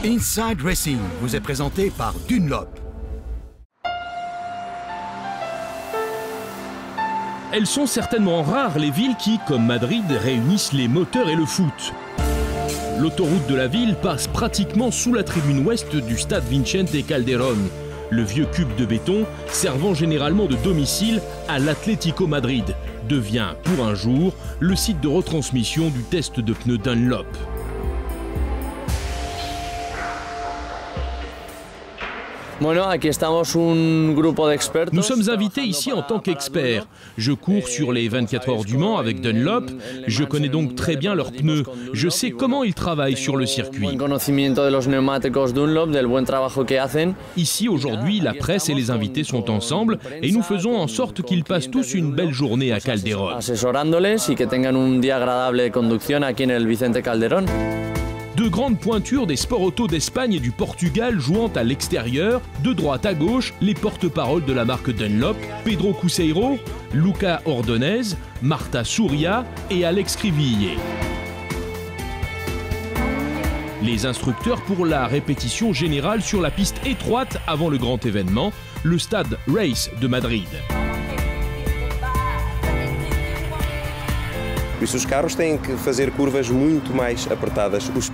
Inside Racing vous est présenté par Dunlop. Elles sont certainement rares les villes qui, comme Madrid, réunissent les moteurs et le foot. L'autoroute de la ville passe pratiquement sous la tribune ouest du stade Vicente Calderón, le vieux cube de béton servant généralement de domicile à l'Atlético Madrid, devient pour un jour le site de retransmission du test de pneus Dunlop. Nous sommes invités ici en tant qu'experts. Je cours sur les 24 heures du Mans avec Dunlop. Je connais donc très bien leurs pneus. Je sais comment ils travaillent sur le circuit. Ici, aujourd'hui, la presse et les invités sont ensemble et nous faisons en sorte qu'ils passent tous une belle journée à Calderón. De grandes pointures des sports auto d'Espagne et du Portugal jouant à l'extérieur, de droite à gauche, les porte-paroles de la marque Dunlop, Pedro Cuseiro, Luca Ordonez, Marta Souria et Alex Crivillé. Les instructeurs pour la répétition générale sur la piste étroite avant le grand événement, le stade Race de Madrid.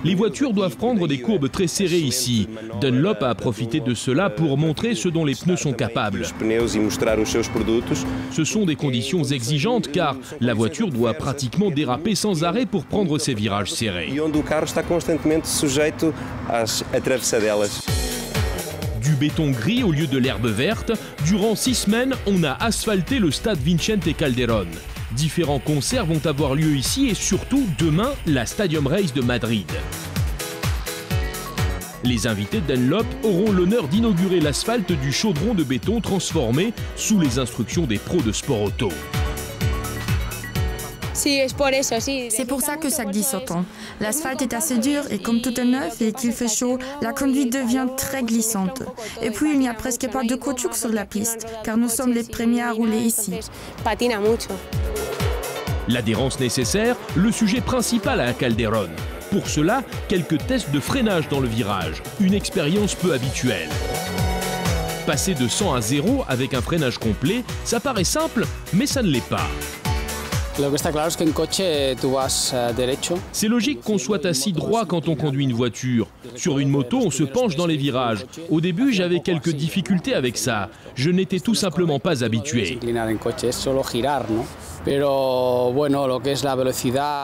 Les voitures doivent prendre des courbes très serrées ici. Dunlop a profité de cela pour montrer ce dont les pneus sont capables. Ce sont des conditions exigeantes car la voiture doit pratiquement déraper sans arrêt pour prendre ses virages serrés. Du béton gris au lieu de l'herbe verte, durant 6 semaines, on a asphalté le stade Vicente Calderón. Différents concerts vont avoir lieu ici et surtout demain, la Stadium Race de Madrid. Les invités de Dunlop auront l'honneur d'inaugurer l'asphalte du chaudron de béton transformé sous les instructions des pros de sport auto. C'est pour ça que ça glisse autant. L'asphalte est assez dur et comme tout est neuf et qu'il fait chaud, la conduite devient très glissante. Et puis il n'y a presque pas de caoutchouc sur la piste, car nous sommes les premiers à rouler ici. L'adhérence nécessaire, le sujet principal à Calderón. Pour cela, quelques tests de freinage dans le virage, une expérience peu habituelle. Passer de 100 à 0 avec un freinage complet, ça paraît simple, mais ça ne l'est pas. C'est logique qu'on soit assis droit quand on conduit une voiture. Sur une moto, on se penche dans les virages. Au début, j'avais quelques difficultés avec ça. Je n'étais tout simplement pas habitué. Mais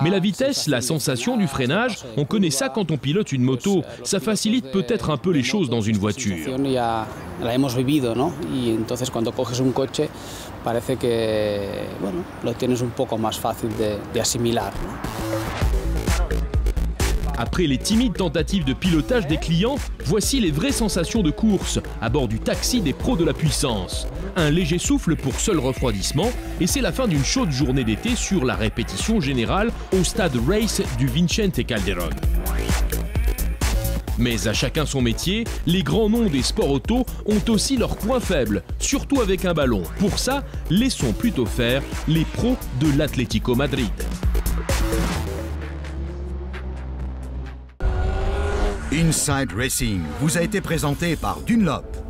la vitesse, la sensation du freinage, on connaît ça quand on pilote une moto. Ça facilite peut-être un peu les choses dans une voiture. Après les timides tentatives de pilotage des clients, voici les vraies sensations de course à bord du taxi des pros de la puissance. Un léger souffle pour seul refroidissement et c'est la fin d'une chaude journée d'été sur la répétition générale au stade Race du Vicente Calderón. Mais à chacun son métier, les grands noms des sports auto ont aussi leurs points faibles, surtout avec un ballon. Pour ça, laissons plutôt faire les pros de l'Atlético Madrid. Inside Racing vous a été présenté par Dunlop.